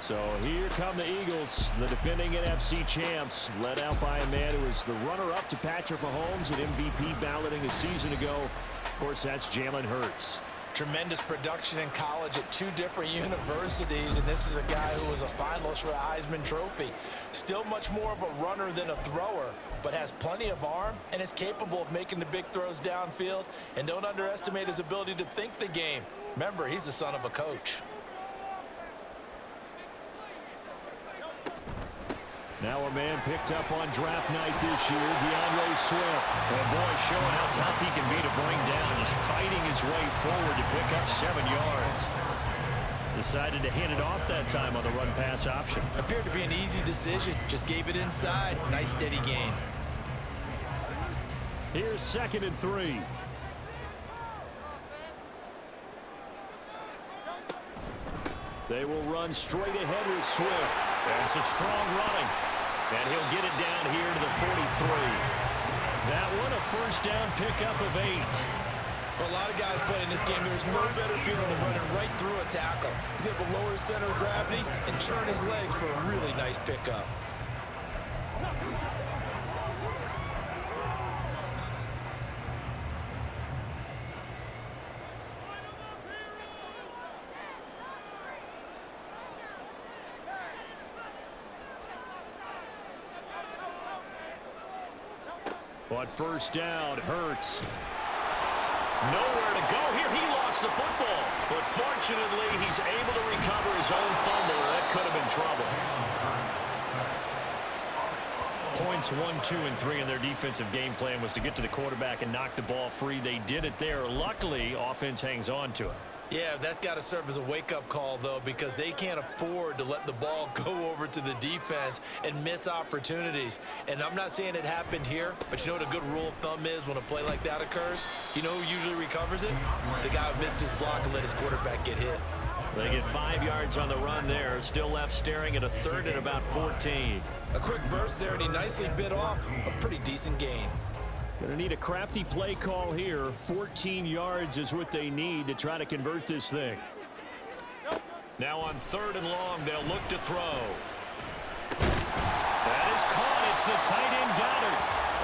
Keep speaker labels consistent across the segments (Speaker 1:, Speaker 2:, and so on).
Speaker 1: So here come the Eagles, the defending NFC champs, led out by a man who was the runner-up to Patrick Mahomes at MVP balloting a season ago. Of course, that's Jalen Hurts.
Speaker 2: Tremendous production in college at 2 different universities, and this is a guy who was a finalist for the Heisman Trophy. Still much more of a runner than a thrower, but has plenty of arm and is capable of making the big throws downfield. And don't underestimate his ability to think the game. Remember, he's the son of a coach.
Speaker 1: Now a man picked up on draft night this year, DeAndre Swift.
Speaker 3: Oh boy, showing how tough he can be to bring down, just fighting his way forward to pick up 7 yards. Decided to hand it off that time on the run-pass option.
Speaker 2: Appeared to be an easy decision. Just gave it inside. Nice steady gain.
Speaker 1: Here's 2nd and 3. They will run straight ahead with Swift.
Speaker 3: That's a strong running. And he'll get it down here to the 43.
Speaker 1: That one a first down pickup of 8.
Speaker 2: For a lot of guys playing this game, there's no better feeling than running right through a tackle. He's able to lower his center of gravity and turn his legs for a really nice pickup.
Speaker 1: On first down, Hurts.
Speaker 3: Nowhere to go here. He lost the football. But fortunately, he's able to recover his own fumble, or that could have been trouble. Points 1, 2, and 3 in their defensive game plan was to get to the quarterback and knock the ball free. They did it there. Luckily, offense hangs on to it.
Speaker 2: Yeah, that's got to serve as a wake-up call, though, because they can't afford to let the ball go over to the defense and miss opportunities. And I'm not saying it happened here, but you know what a good rule of thumb is when a play like that occurs? You know who usually recovers it? The guy who missed his block and let his quarterback get hit.
Speaker 3: They get 5 yards on the run there. Still left staring at a 3rd and about 14.
Speaker 2: A quick burst there, and he nicely bit off a pretty decent gain.
Speaker 1: Going to need a crafty play call here. 14 yards is what they need to try to convert this thing.
Speaker 3: Now on 3rd and long, they'll look to throw. That is caught. It's the tight end Goddard.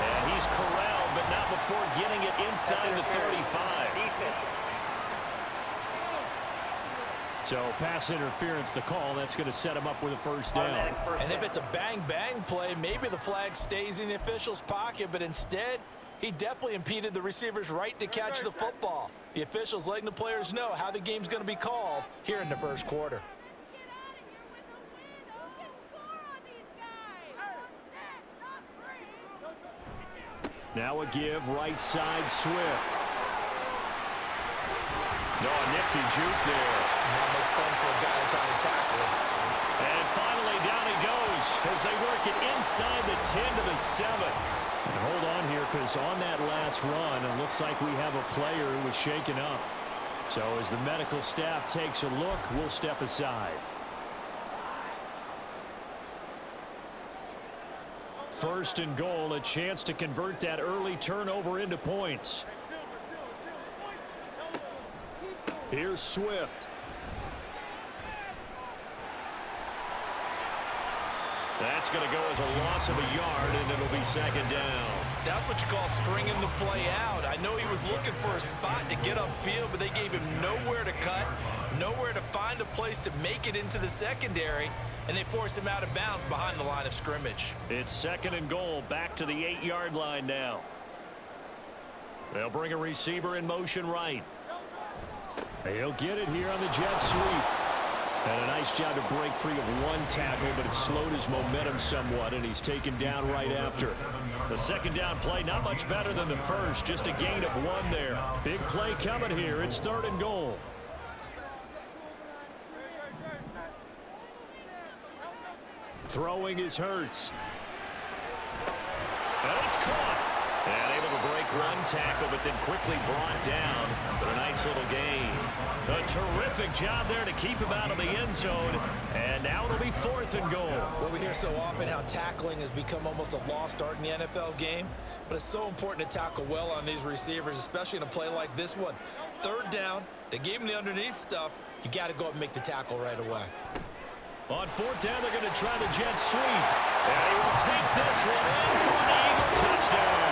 Speaker 3: And he's corralled, but not before getting it inside the 35.
Speaker 1: So pass interference to call. That's going to set him up with a first down.
Speaker 2: And if it's a bang-bang play, maybe the flag stays in the official's pocket, but instead, he definitely impeded the receiver's right to catch the football. The officials letting the players know how the game's going to be called here in the first quarter.
Speaker 1: Now a give, right side, Swift.
Speaker 3: No, a nifty juke there.
Speaker 2: Not much fun for a guy trying to tackle him.
Speaker 3: And finally down he goes as they work it inside the 10 to the 7.
Speaker 1: And hold on here, because on that last run, it looks like we have a player who was shaken up. So as the medical staff takes a look, we'll step aside. First and goal, a chance to convert that early turnover into points. Here's Swift.
Speaker 3: That's going to go as a loss of a yard, and it'll be 2nd down.
Speaker 2: That's what you call stringing the play out. I know he was looking for a spot to get upfield, but they gave him nowhere to cut, nowhere to find a place to make it into the secondary, and they forced him out of bounds behind the line of scrimmage.
Speaker 1: It's 2nd and goal, back to the 8-yard line now. They'll bring a receiver in motion right. He'll get it here on the jet sweep. And a nice job to break free of one tackle, but it slowed his momentum somewhat, and he's taken down right after. The 2nd down play, not much better than the first, just a gain of 1 there. Big play coming here. It's 3rd and goal. Throwing is Hurts.
Speaker 3: And it's caught. And able to break one tackle, but then quickly brought down. But a nice little gain. A terrific job there to keep him out of the end zone. And now it'll be 4th and goal.
Speaker 2: Well, we hear so often how tackling has become almost a lost art in the NFL game. But it's so important to tackle well on these receivers, especially in a play like this one. 3rd down, they gave him the underneath stuff. You got to go up and make the tackle right away.
Speaker 1: On fourth down, they're going to try the jet sweep. And he will take this one in for an Eagle touchdown.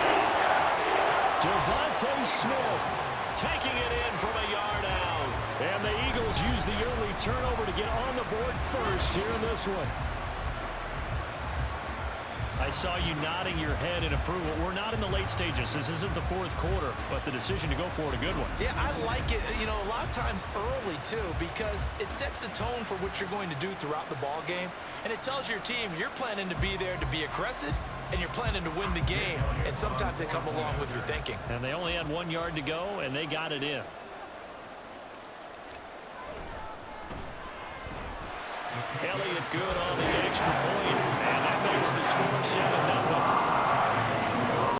Speaker 1: Devontae Smith taking it in from a yard out. And the Eagles use the early turnover to get on the board first here in this one. I saw you nodding your head in approval. We're not in the late stages. This isn't the fourth quarter, but the decision to go for it, a good one.
Speaker 2: Yeah, I like it, you know, a lot of times early, too, because it sets the tone for what you're going to do throughout the ball game, and it tells your team you're planning to be there to be aggressive, and you're planning to win the game, and sometimes they come along with your thinking.
Speaker 1: And they only had 1 yard to go, and they got it in. Elliott good on the extra point, and that makes the score 7-0.